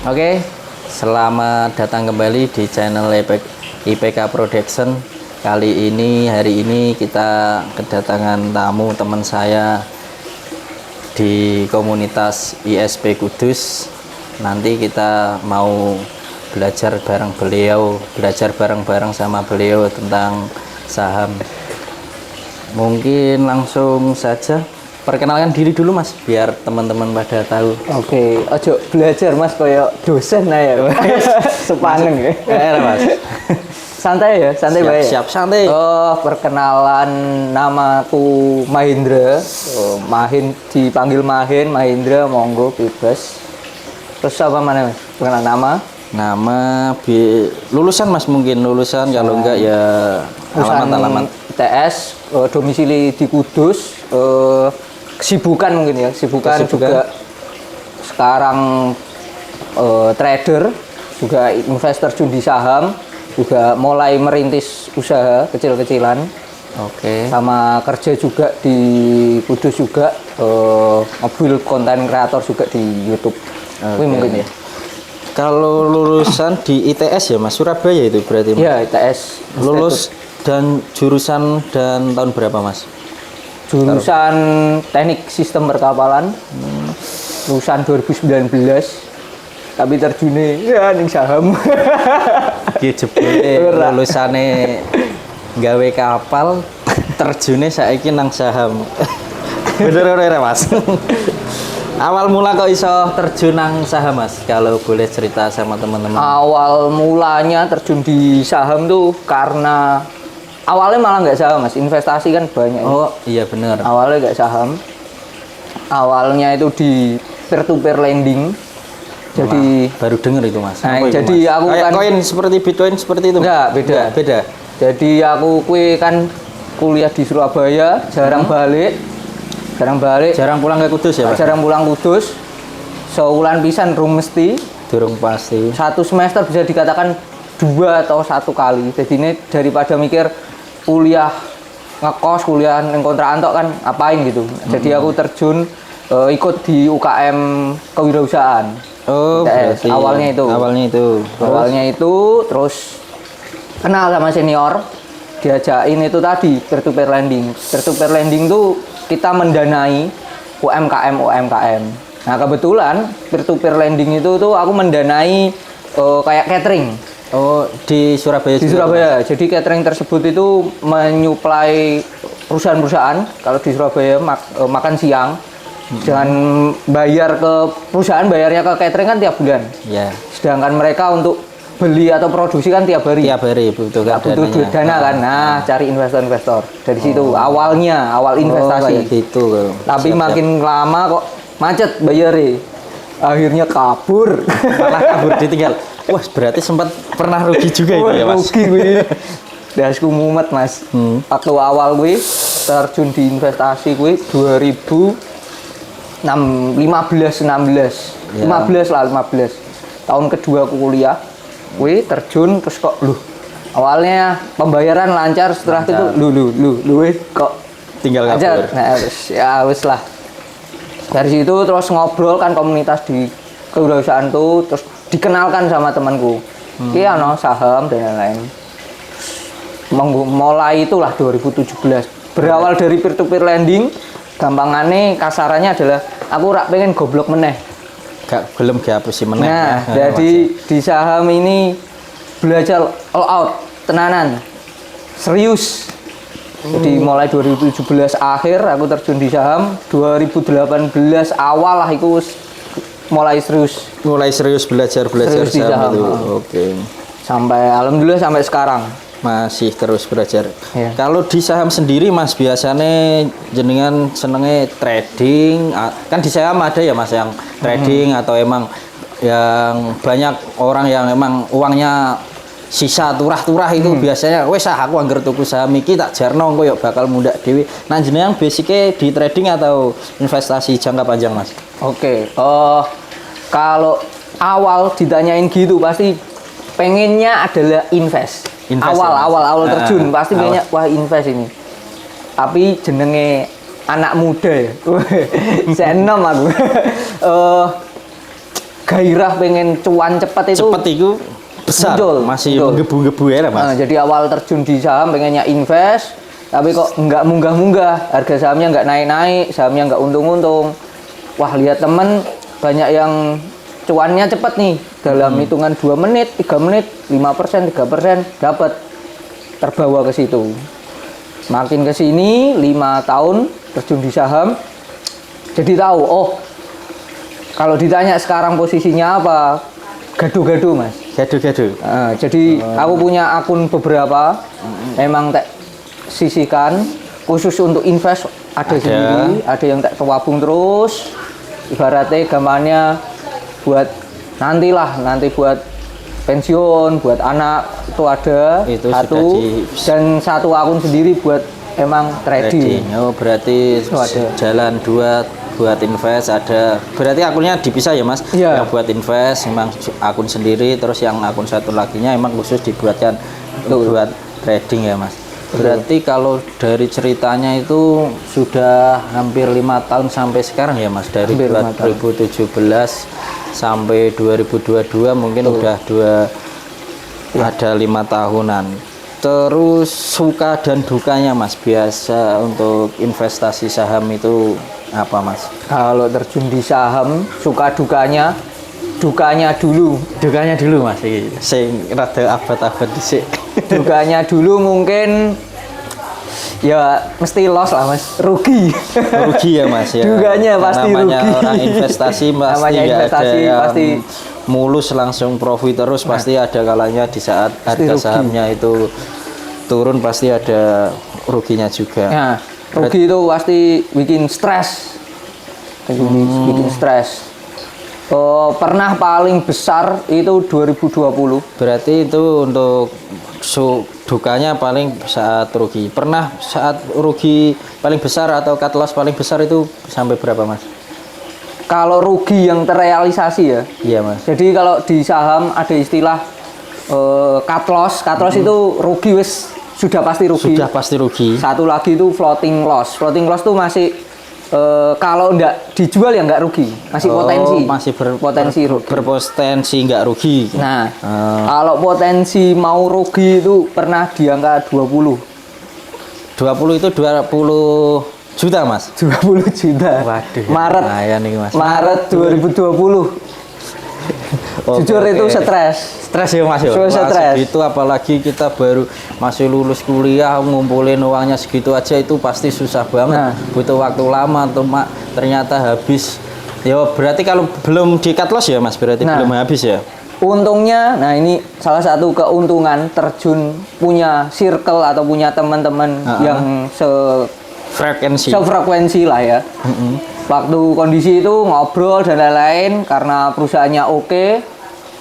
Oke, selamat datang kembali di channel IPK Production. Hari ini kita kedatangan tamu teman saya di komunitas ISP Kudus. Nanti kita mau belajar bareng sama beliau tentang saham. Mungkin langsung saja perkenalkan diri dulu Mas, biar teman-teman pada tahu. Oke, ojo belajar Mas koyo dosen ya. Sepaneng ya. Mas. Santai ya, santai baik. Siap, santai. Oh, perkenalan, namaku Mahendra. Dipanggil Mahendra, monggo bebas. Terus apa mana Mas? Perkenalan nama? Lulusan Mas, mungkin lulusan, kalau enggak ya alamat. ITS, domisili di Kudus, kesibukan mungkin ya, kesibukan juga sekarang trader, juga investor judi saham, juga mulai merintis usaha kecil-kecilan. Oke. Sama kerja juga di Kudus juga, mobil konten kreator juga di YouTube. Oke. Mungkin ya. Kalau lulusan di ITS ya Mas, Surabaya itu berarti Mas? Iya, ITS. Lulus dan jurusan dan tahun berapa Mas? Jurusan teknik sistem perkapalan, lulusan 2019, tapi terjunnya ya ning saham. Lulusane gawe kapal, terjunnya saiki nang saham. Bener Mas. Awal mula kok iso terjun nang saham Mas? Kalau boleh cerita sama teman-teman. Awal mulanya terjun di saham tuh karena awalnya malah nggak saham Mas, investasi kan banyak. Oh iya bener. Awalnya nggak saham. Awalnya itu di peer-to-peer lending. Jadi baru denger itu Mas. Nah, itu, jadi Mas? aku kayak kan koin seperti Bitcoin seperti itu. Enggak, beda. Jadi aku kan kuliah di Surabaya, jarang balik. Jarang pulang ke Kudus ya Pak? Jarang pulang Kudus. Sewulan pisan rum mesti. Durung pasti. Satu semester bisa dikatakan 2 atau 1 kali. Jadi ini daripada mikir kuliah ngekos, kuliah yang kontrakan tok kan ngapain gitu. Jadi aku terjun ikut di UKM kewirausahaan. Oh, berarti Awalnya itu terus kenal sama senior, diajakin itu tadi peer-to-peer lending. Peer-to-peer lending tuh kita mendanai UMKM. Nah, kebetulan peer-to-peer lending itu tuh aku mendanai kayak catering. Oh, di Surabaya. Di Surabaya. Jadi catering tersebut itu menyuplai perusahaan-perusahaan. Kalau di Surabaya makan siang. Jangan bayar ke perusahaan, bayarnya ke catering kan tiap bulan. Ya. Sedangkan mereka untuk beli atau produksi kan tiap hari. Tiap hari butuh kan butuh duit dana kan. Nah, cari investor-investor. Dari situ awal investasi. Gitu. Tapi makin lama kok macet bayarnya. Akhirnya kabur. Malah kabur ditinggal. Wah, berarti sempat pernah rugi juga itu ya Mas. Rugi gue. Dasku mumet Mas. Waktu awal gue terjun di investasi gue 15 tahun kedua aku kuliah, gue terjun terus kok awalnya pembayaran lancar, setelah itu kok tinggal kabur. Nah, ya wis lah. Dari situ terus ngobrol kan komunitas di kewirausahaan tuh, terus dikenalkan sama temanku. Iya no saham dan lain-lain. Mulai itulah 2017. Berawal dari peer-to-peer lending. Gampangannya kasarannya adalah aku rak pengen goblok meneh. Gak belum dihapusi meneh. Nah, jadi di saham ini belajar all out, tenanan. Serius. Jadi mulai 2017 akhir aku terjun di saham, 2018 awal lah aku mulai serius. Mulai serius belajar serius saham itu. Oke. Sampai alhamdulillah sampai sekarang. Masih terus belajar. Ya. Kalau di saham sendiri Mas, biasanya jenengan senengnya trading, kan di saham ada ya Mas yang trading atau emang yang banyak orang yang emang uangnya sisa turah-turah itu biasanya wes aku anggar tuku saham iki tak jarno engko yo bakal mundak dhewe. Nah jenengan basicnya di trading atau investasi jangka panjang Mas? Oke. Kalau awal ditanyain gitu pasti pengennya adalah invest awal terjun pasti banyak wah invest ini, tapi jenenge anak muda ya. Saya 6 aku. gairah pengen cuan cepat itu Cepet itu besar, muncul, masih muncul. menggebu-gebu ya Mas. Nah, jadi awal terjun di saham pengennya invest, tapi kok nggak munggah-munggah, harga sahamnya nggak naik-naik, sahamnya nggak untung-untung. Wah, lihat temen banyak yang cuannya cepat nih, dalam hitungan 2 menit, 3 menit, 5%, 3% dapat, terbawa ke situ. Makin ke sini 5 tahun terjun di saham, jadi tahu, oh kalau ditanya sekarang posisinya apa, gaduh-gaduh Mas. Gaduh-gaduh. Nah, jadi aku punya akun beberapa, memang tak sisihkan khusus untuk invest ada sendiri, ada yang tak kewabung terus. Ibaratnya gambarnya buat nanti buat pensiun, buat anak itu ada Itu satu, dan satu akun sendiri buat emang trading. Oh, berarti ada. jalan 2 buat invest ada. Berarti akunnya dipisah ya Mas? Iya. Yang buat invest memang akun sendiri, terus yang akun satu laginya emang khusus dibuatkan buat trading ya Mas. Berarti kalau dari ceritanya itu sudah hampir 5 tahun sampai sekarang ya Mas, dari Hampir 5 tahun. 2017 sampai 2022 mungkin udah ada 5 tahunan. Terus suka dan dukanya Mas biasa untuk investasi saham itu apa Mas? Kalau terjun di saham, suka dukanya dulu. Dukanya dulu Mas, sing rada abad-abad dhisik. Dukanya dulu mungkin ya mesti loss lah Mas, rugi. Rugi ya Mas ya. Dukanya pasti namanya rugi. Orang investasi pasti Namanya nggak investasi ada yang pasti mulus langsung profit terus, pasti ada kalanya di saat harga rugi. sahamnya itu turun pasti ada ruginya juga. Nah, rugi itu pasti bikin stres. Bikin stres. Pernah paling besar itu 2020. Berarti itu untuk dukanya paling saat rugi. Pernah saat rugi paling besar atau cut loss paling besar itu sampai berapa Mas? Kalau rugi yang terrealisasi ya. Iya Mas. Jadi kalau di saham ada istilah cut loss. Cut loss itu rugi wis sudah pasti rugi. Sudah pasti rugi. Satu lagi itu floating loss. Floating loss tuh masih kalau enggak dijual ya enggak rugi. Masih potensi. Masih potensi rugi. Berpotensi nggak rugi. Nah, kalau potensi mau rugi itu pernah di angka 20. 20 itu 20 juta Mas. 20 juta. Waduh. Maret. Lumayan nih Mas. Maret 2020. Jujur itu stres. Stres ya Mas ya. Stres. Itu apalagi kita baru masih lulus kuliah ngumpulin uangnya segitu aja itu pasti susah banget. Nah. Butuh waktu lama tuh Mak. Ternyata habis. Ya berarti kalau belum di cut loss ya Mas, berarti Nah. belum habis ya. Untungnya, nah ini salah satu keuntungan terjun punya circle atau punya teman-teman yang sefrekuensi lah ya. Waktu kondisi itu ngobrol dan lain-lain, karena perusahaannya oke,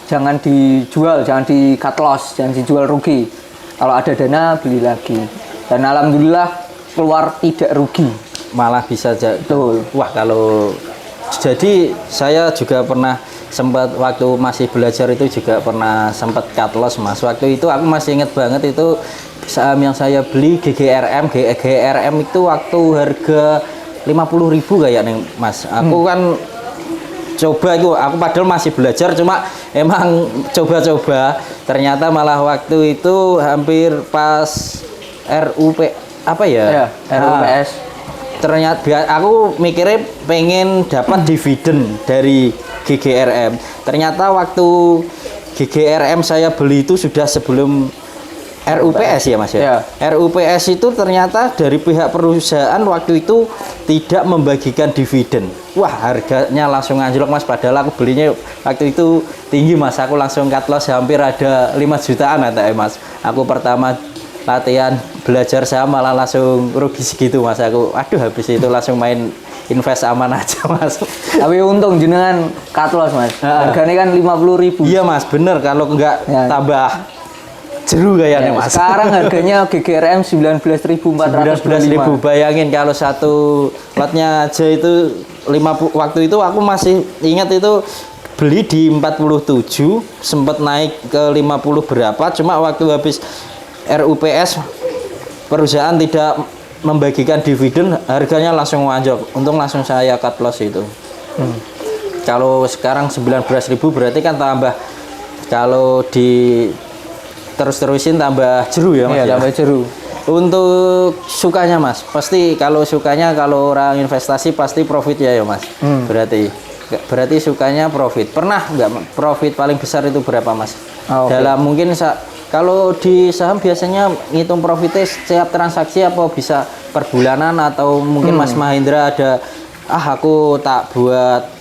jangan dijual, jangan di cut loss, jangan dijual rugi. Kalau ada dana beli lagi. Dan alhamdulillah keluar tidak rugi. Malah bisa Betul. Wah, kalau jadi saya juga pernah sempat waktu masih belajar itu juga pernah sempat cut loss Mas. Waktu itu aku masih inget banget itu saham yang saya beli GGRM itu waktu harga 50.000 kayaknya Mas. Aku kan coba itu, aku padahal masih belajar cuma emang coba-coba, ternyata malah waktu itu hampir pas RUP apa ya? RUPS. Ternyata aku mikirnya pengen dapat dividen dari GGRM. Ternyata waktu GGRM saya beli itu sudah sebelum RUPS ya Mas ya. RUPS itu ternyata dari pihak perusahaan waktu itu tidak membagikan dividen. Wah, harganya langsung anjlok Mas, padahal aku belinya waktu itu tinggi Mas. Aku langsung cut loss hampir ada 5 jutaan ada Mas. Aku pertama latihan belajar saham malah langsung rugi segitu Mas. Aku aduh, habis itu langsung main invest aman aja Mas. Tapi untung jenengan cut loss Mas. Harganya kan 50.000. Iya Mas, bener, kalau enggak Ya. tambah jeru kayaknya Mas. Sekarang harganya GGRM 19.425. Bayangin kalau satu lotnya aja itu 50, waktu itu aku masih ingat itu beli di 47, sempat naik ke 50 berapa, cuma waktu habis RUPS perusahaan tidak membagikan dividen, harganya langsung anjlok. Untung langsung saya cut loss itu. Kalau sekarang 19.000 berarti kan tambah, kalau di terus-terusin tambah jeru ya Mas. Iya, ya? tambah jeru. Untuk sukanya Mas, pasti kalau sukanya, kalau orang investasi pasti profit ya Mas. Berarti sukanya profit. Pernah nggak profit paling besar itu berapa Mas? Oke. Dalam mungkin kalau di saham biasanya ngitung profitnya setiap transaksi apa bisa per bulanan, atau mungkin Mas Mahendra ada, aku tak buat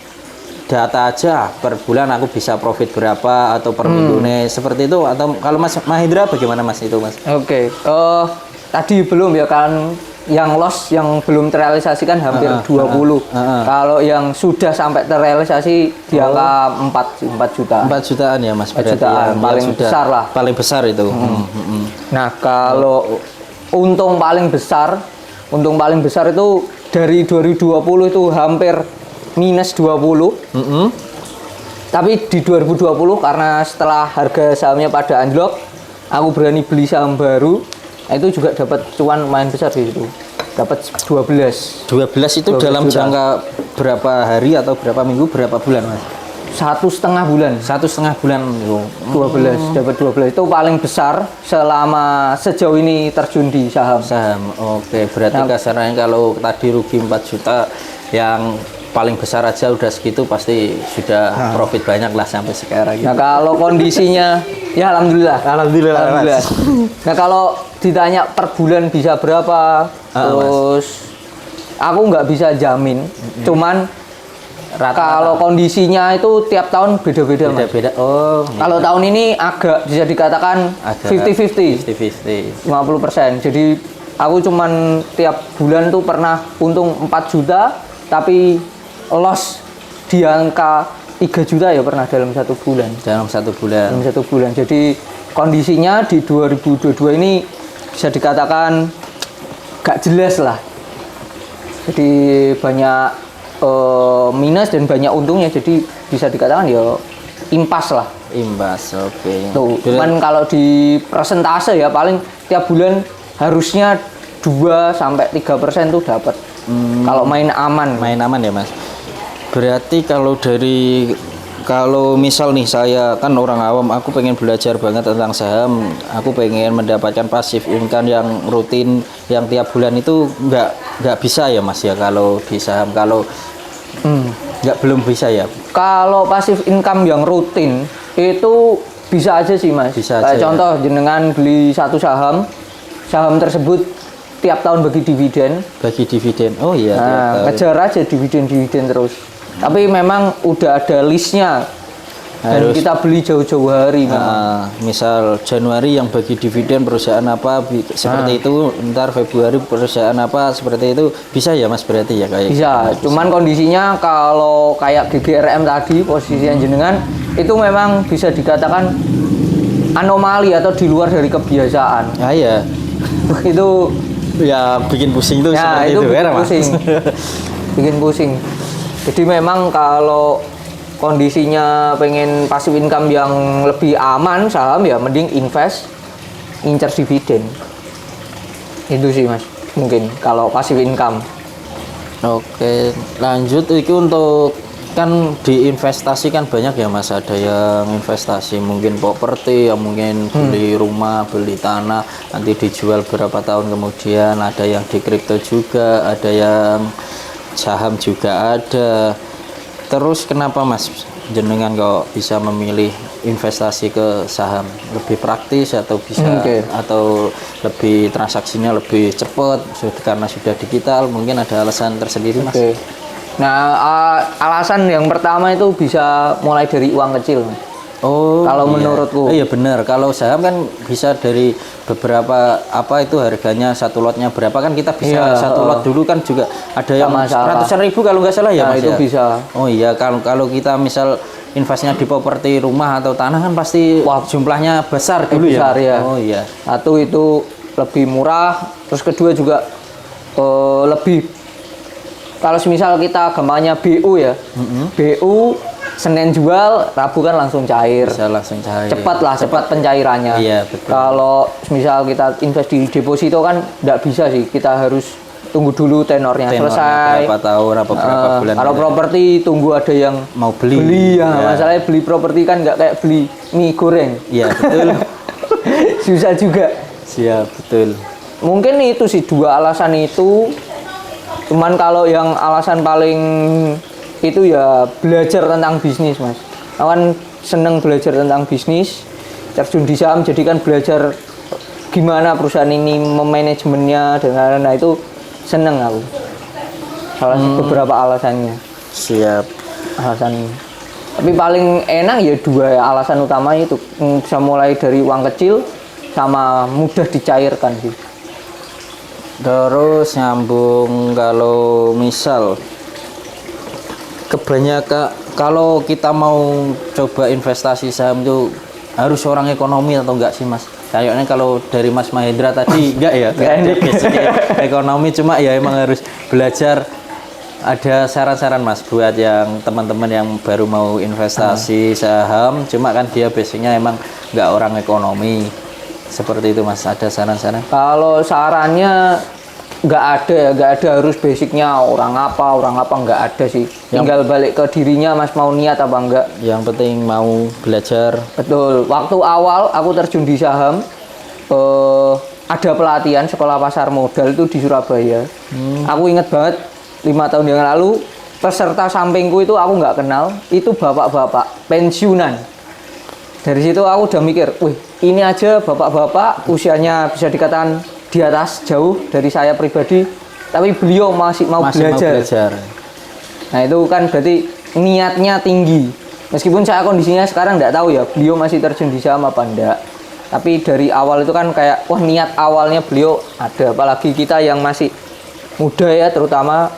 data aja per bulan aku bisa profit berapa, atau per minggunya seperti itu, atau kalau Mas Mahendra bagaimana Mas itu Mas? Oke. Tadi belum ya kan, yang loss yang belum terrealisasikan hampir 20. Kalau yang sudah sampai terrealisasi di angka 4 juta. 4 jutaan ya Mas, 4 jutaan, paling besar lah. Paling besar itu. Nah, kalau untung paling besar itu dari 2020 itu hampir minus 20. Tapi di 2020 karena setelah harga sahamnya pada anjlok, aku berani beli saham baru. Nah, itu juga dapat cuan lumayan besar di situ. Dapat 12. 12 itu 12 dalam juta. jangka berapa hari atau berapa minggu, berapa bulan Mas? 1,5 bulan. 1,5 bulan. 12, dapat 12 itu paling besar selama sejauh ini terjun di saham. Saham. Oke, berarti kasarnya kalau tadi rugi 4 juta, yang paling besar aja udah segitu, pasti sudah profit banyak lah sampai sekarang gitu. Nah, kalau kondisinya ya alhamdulillah. Alhamdulillah. Mas. Nah, kalau ditanya per bulan bisa berapa, terus aku nggak bisa jamin. Cuman kalau kondisinya itu tiap tahun beda-beda, Mas. Beda-beda. Oh. Kalau tahun ini agak bisa dikatakan 50-50. 50-50. 50%. Jadi aku cuman tiap bulan tuh pernah untung 4 juta, tapi loss di angka 3 juta ya pernah dalam satu bulan. Dalam satu bulan. Jadi kondisinya di 2022 ini bisa dikatakan gak jelas lah. Jadi banyak minus dan banyak untungnya. Jadi bisa dikatakan ya impas lah. Imbas, oke. Tuh, cuman kalau di persentase ya paling tiap bulan harusnya 2-3% tuh dapat. Kalau main aman. Main aman ya Mas. Berarti kalau misal nih, saya kan orang awam, aku pengen belajar banget tentang saham, aku pengen mendapatkan passive income yang rutin, yang tiap bulan itu nggak bisa ya Mas ya kalau di saham, kalau belum bisa ya. Kalau passive income yang rutin itu bisa aja sih Mas. Bisa Kayak aja, contoh jenengan beli satu saham tersebut tiap tahun bagi dividen. Bagi dividen. Oh iya. Nah, kejar aja dividen terus. Tapi memang udah ada listnya. Dan kita beli jauh-jauh hari memang. Misal Januari yang bagi dividen perusahaan apa seperti itu, ntar Februari perusahaan apa seperti itu, bisa ya Mas berarti ya kayak. Bisa. Cuman kondisinya kalau kayak GGRM tadi posisinya jenengan itu memang bisa dikatakan anomali atau di luar dari kebiasaan. Ah iya. Itu Ya bikin pusing tuh ya, seperti itu itu bikin ya Mas. pusing. Bikin pusing. Jadi memang kalau kondisinya pengen passive income yang lebih aman saham ya mending invest, incer dividen. Itu sih Mas. Mungkin kalau passive income. Oke, lanjut itu untuk kan diinvestasi kan banyak ya Mas, ada yang investasi mungkin properti, yang mungkin beli rumah, beli tanah, nanti dijual berapa tahun kemudian, ada yang di kripto juga, ada yang saham juga ada. Terus kenapa Mas jenengan kok bisa memilih investasi ke saham? Lebih praktis atau bisa atau lebih transaksinya lebih cepat karena sudah digital, mungkin ada alasan tersendiri Mas? Nah, alasan yang pertama itu bisa mulai dari uang kecil. Oh, kalau menurutku. Iya benar. Kalau saham kan bisa dari beberapa apa itu harganya, satu lotnya berapa kan kita bisa satu lot dulu kan juga ada yang ratusan ribu kalau nggak salah ya Mas. Itu bisa. Oh iya, kalau kita misal investnya di properti rumah atau tanah kan pasti jumlahnya besar dulu besar, ya. Oh iya. Satu itu lebih murah, terus kedua juga lebih. Kalau misal kita gampangnya BU ya, BU Senin jual, Rabu kan langsung cair. Bisa langsung cair. Cepat pencairannya. Iya betul. Kalau misal kita invest di deposito kan nggak bisa sih, kita harus tunggu dulu tenornya selesai. Berapa tahun, apa berapa bulan. Kalau properti tunggu ada yang mau beli. ya. Masalahnya beli properti kan nggak kayak beli mie goreng. Iya, betul. Susah juga. Siap, betul. Mungkin itu sih 2 alasan itu. Cuman kalau yang alasan paling itu ya belajar tentang bisnis, Mas. Aku kan seneng belajar tentang bisnis, terjun di saham, jadi kan belajar gimana perusahaan ini memanajemennya dan lain-lain. Nah, itu seneng aku. Salah beberapa alasannya. Siap. Alasan. Tapi paling enak ya 2 ya, alasan utama itu bisa mulai dari uang kecil sama mudah dicairkan sih. Terus nyambung kalau misal kebanyakan kalau kita mau coba investasi saham itu harus orang ekonomi atau enggak sih, Mas? Kayaknya kalau dari Mas Mahendra tadi enggak ya? Ekonomi, cuma ya emang harus belajar. Ada saran-saran, Mas, buat yang teman-teman yang baru mau investasi saham, cuma kan dia basicnya emang enggak orang ekonomi. Seperti itu, Mas. Ada saran-saran? Kalau sarannya nggak ada harus basicnya orang apa nggak ada sih. Tinggal balik ke dirinya, Mas, mau niat apa enggak. Yang penting mau belajar. Betul. Waktu awal aku terjun di saham, ada pelatihan sekolah pasar modal itu di Surabaya. Aku inget banget 5 tahun yang lalu peserta sampingku itu aku nggak kenal, itu bapak-bapak pensiunan. Dari situ aku udah mikir, wih, ini aja bapak-bapak usianya bisa dikatakan di atas jauh dari saya pribadi, tapi beliau masih mau belajar. Nah, itu kan berarti niatnya tinggi. Meskipun saya kondisinya sekarang nggak tahu ya, beliau masih terjun di saham apa enggak. Tapi dari awal itu kan kayak, wah, niat awalnya beliau ada. Apalagi kita yang masih muda ya, terutama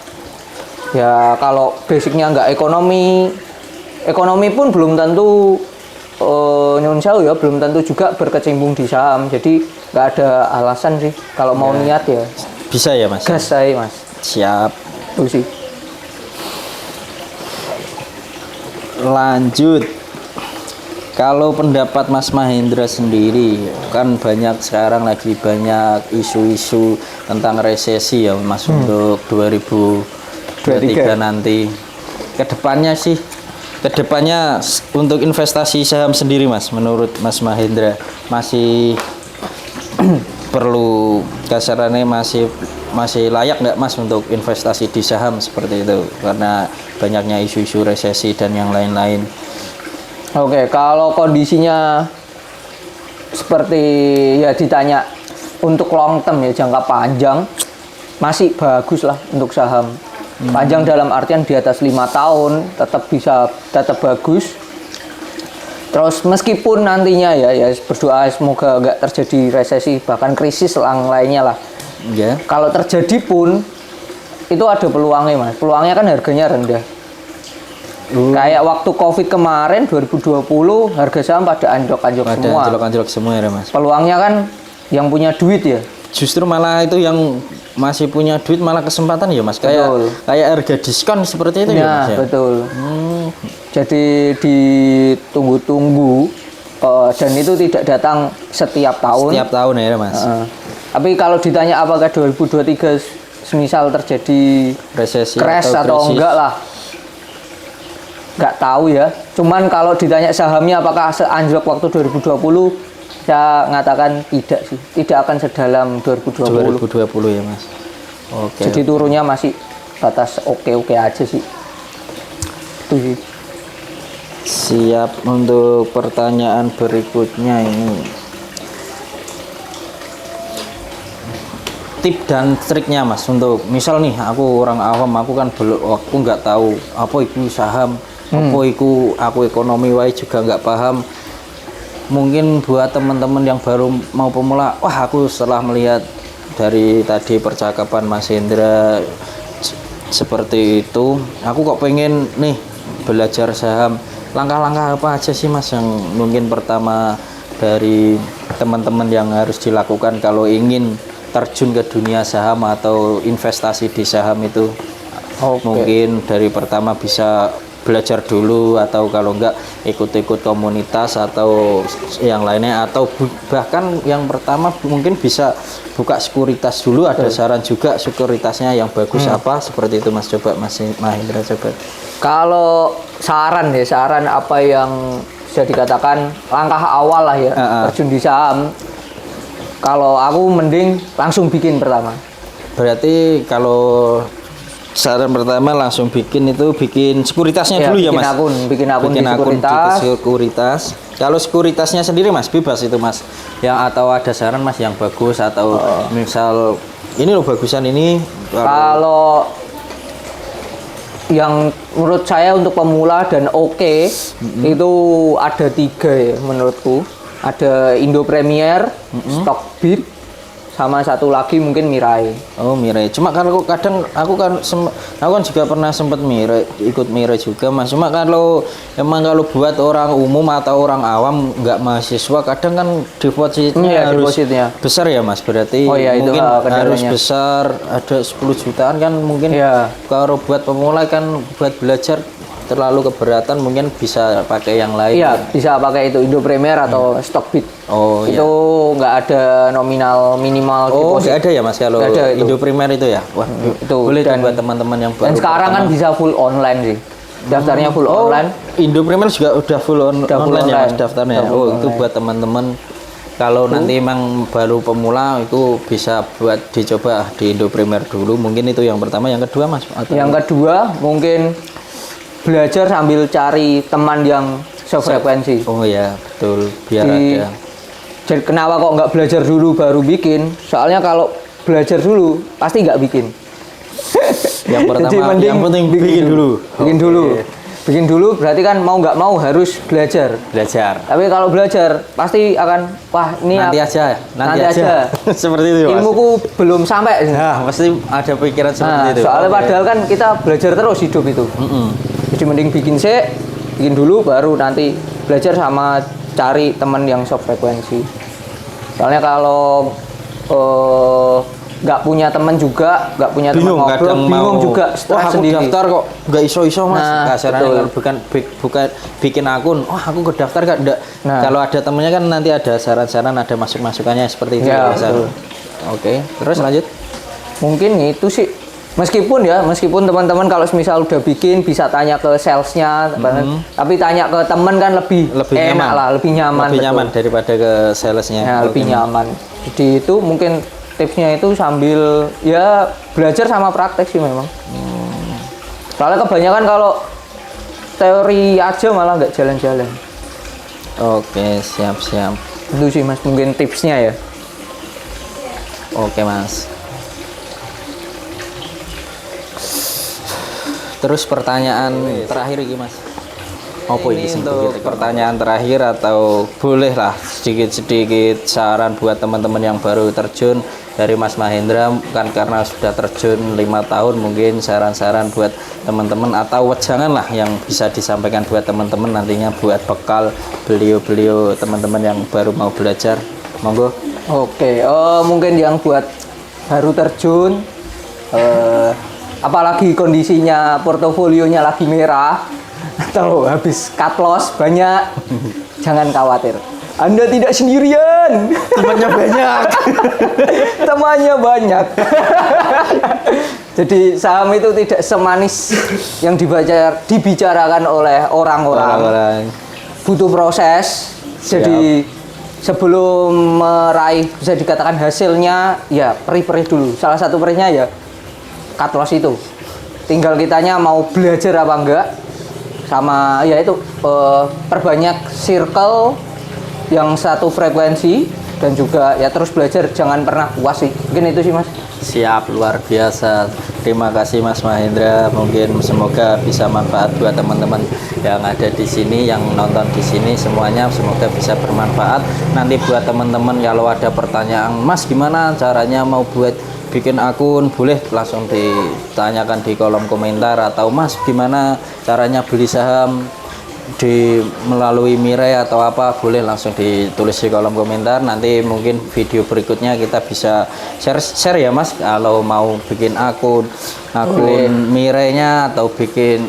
ya kalau basicnya nggak ekonomi pun belum tentu nyun sewu ya, belum tentu juga berkecimpung di saham. Jadi nggak ada alasan sih kalau mau niat ya. Bisa ya, Mas? Gas saya, Mas. Siap. Itu sih. Lanjut. Kalau pendapat Mas Mahendra sendiri, kan banyak sekarang lagi banyak isu-isu tentang resesi ya, Mas, untuk 2023 nanti. Kedepannya untuk investasi saham sendiri, Mas, menurut Mas Mahendra masih perlu kasarannya masih layak nggak, Mas, untuk investasi di saham seperti itu karena banyaknya isu-isu resesi dan yang lain-lain. Oke, kalau kondisinya seperti ya ditanya untuk long term ya, jangka panjang masih bagus lah untuk saham. Panjang dalam artian di atas 5 tahun tetap bagus. Terus meskipun nantinya ya berdoa semoga nggak terjadi resesi bahkan krisis lainnya lah. Ya. Kalau terjadi pun itu ada peluangnya, Mas. Peluangnya kan harganya rendah. Kayak waktu Covid kemarin 2020 harga saham pada anjlok-anjlok semua. Anjlok-anjlok semua ya, Mas. Peluangnya kan yang punya duit ya. Justru malah itu yang masih punya duit malah kesempatan ya, Mas. Kayak harga diskon seperti itu ya, Mas ya. Betul. Jadi ditunggu-tunggu dan itu tidak datang setiap tahun. Setiap tahun ya, Mas. Tapi kalau ditanya apakah 2023 semisal terjadi resesi crash atau enggak lah, nggak tahu ya. Cuman kalau ditanya sahamnya apakah seanjlok waktu 2020, saya ngatakan tidak sih. Tidak akan sedalam 2020. 2020 ya, Mas. Oke. Jadi turunnya masih batas oke-oke aja sih. Itu sih. Siap. Untuk pertanyaan berikutnya ini, tip dan triknya, Mas, untuk misal nih aku orang awam, aku nggak tahu apa itu saham, apa itu aku ekonomi wae juga nggak paham. Mungkin buat teman-teman yang baru mau pemula, wah, aku setelah melihat dari tadi percakapan Mas Hendra seperti itu, aku kok pengen nih belajar saham. Langkah-langkah apa aja sih, Mas, yang mungkin pertama dari teman-teman yang harus dilakukan kalau ingin terjun ke dunia saham atau investasi di saham itu? Mungkin dari pertama bisa belajar dulu, atau kalau enggak ikut-ikut komunitas atau yang lainnya, atau bahkan yang pertama mungkin bisa buka sekuritas dulu. Ada saran juga sekuritasnya yang bagus apa seperti itu Mas? Coba Mas Mahendra coba. Kalau saran apa yang bisa dikatakan langkah awal lah ya terjun di saham. Kalau aku mending langsung bikin pertama. Berarti kalau saran pertama langsung bikin sekuritasnya dulu ya Mas. Bikin akun di sekuritas. Kalau sekuritasnya sendiri Mas bebas itu Mas. Atau ada saran Mas yang bagus atau misal ini loh bagusan ini. Kalau yang menurut saya untuk pemula dan itu ada 3 ya menurutku. Ada Indo Premier, Stockbit, sama satu lagi mungkin Mirai. Oh Mirai. Cuma kalau kadang aku kan juga pernah sempat ikut Mirai juga Mas. Cuma kalau buat orang umum atau orang awam nggak mahasiswa, kadang kan depositnya harus besar ya Mas. Berarti mungkin harus besar, ada 10 jutaan kan mungkin. Kalau buat pemula kan buat belajar terlalu keberatan, mungkin bisa pakai yang lain. Iya, bisa pakai itu Indo Premier atau Stockbit. Oh, itu nggak ada nominal minimal deposit. Nggak ada ya Mas kalau Indo Premier itu ya? Wah, itu boleh buat teman-teman yang baru. Dan sekarang kan bisa full online sih. Daftarnya full online. Indo Premier juga udah full online ya Mas daftarnya. Itu buat teman-teman kalau nanti emang baru pemula itu bisa buat dicoba di Indo Premier dulu. Mungkin itu yang pertama. Yang kedua Mas? Yang kedua mungkin belajar sambil cari teman yang sefrekuensi. Oh ya, betul. Biar ada. Jadi kenapa kok nggak belajar dulu baru bikin? Soalnya kalau belajar dulu pasti nggak bikin. Yang pertama, yang penting bikin dulu. Bikin dulu berarti kan mau nggak mau harus belajar. Tapi kalau belajar pasti akan ini nanti aja. Seperti itu Mas. Ilmuku belum sampai. Nah, pasti ada pikiran seperti itu. Soalnya padahal kan kita belajar terus hidup itu. Jadi mending bikin dulu baru nanti belajar sama cari teman yang sefrekuensi. Soalnya kalau nggak punya teman juga, nggak punya teman ngobrol, bingung juga aku sendiri. Daftar kok nggak iso Mas. Kasarnya bukan bikin akun. Aku ke daftar nggak. Kalau ada temennya kan nanti ada saran-saran, ada masukannya seperti itu. Oke, terus lanjut. Mungkin itu sih. Meskipun teman-teman kalau misal udah bikin bisa tanya ke salesnya, tapi tanya ke teman kan lebih enak nyaman. Lebih nyaman daripada ke salesnya. Lebih nyaman. Jadi itu mungkin tipsnya itu sambil belajar sama praktek sih memang. Soalnya kebanyakan kalau teori aja malah nggak jalan-jalan. Oke, siap. Itu sih Mas mungkin tipsnya ya. Oke Mas. Terus pertanyaan terakhir ini Mas. Ini untuk pertanyaan terakhir, atau bolehlah sedikit saran buat teman-teman yang baru terjun dari Mas Mahendra kan, karena sudah terjun 5 tahun, mungkin saran-saran buat teman-teman atau janganlah yang bisa disampaikan buat teman-teman nantinya buat bekal beliau teman-teman yang baru mau belajar. Monggo. Oke, mungkin yang buat baru terjun apalagi kondisinya portofolionya lagi merah atau habis cut loss banyak, jangan khawatir. Anda tidak sendirian. Temannya banyak. Jadi saham itu tidak semanis yang dibicarakan oleh orang-orang. Butuh proses. Jadi sebelum meraih bisa dikatakan hasilnya, ya perih-perih dulu. Salah satu perihnya ya cut loss itu. Tinggal kitanya mau belajar apa enggak. Sama ya itu perbanyak circle yang satu frekuensi, dan juga ya terus belajar, jangan pernah puas sih. Mungkin itu sih Mas. Siap, luar biasa. Terima kasih Mas Mahendra. Mungkin semoga bisa manfaat buat teman-teman yang ada di sini, yang nonton di sini semuanya, semoga bisa bermanfaat. Nanti buat teman-teman kalau ada pertanyaan, Mas gimana caranya mau buat bikin akun, boleh langsung ditanyakan di kolom komentar, atau Mas gimana caranya beli saham melalui Mirai atau apa, boleh langsung ditulis di kolom komentar. Nanti mungkin video berikutnya kita bisa share ya Mas, kalau mau bikin akun Mirai-nya atau bikin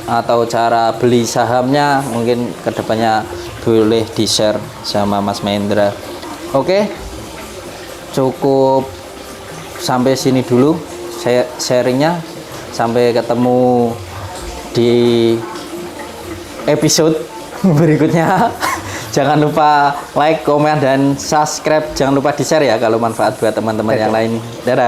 atau cara beli sahamnya mungkin kedepannya boleh di-share sama Mas Mahendra. Oke, cukup sampai sini dulu saya sharingnya. Sampai ketemu di episode berikutnya. Jangan lupa like, komen, dan subscribe. Jangan lupa di-share ya kalau manfaat buat teman-teman yang lain. Dadah.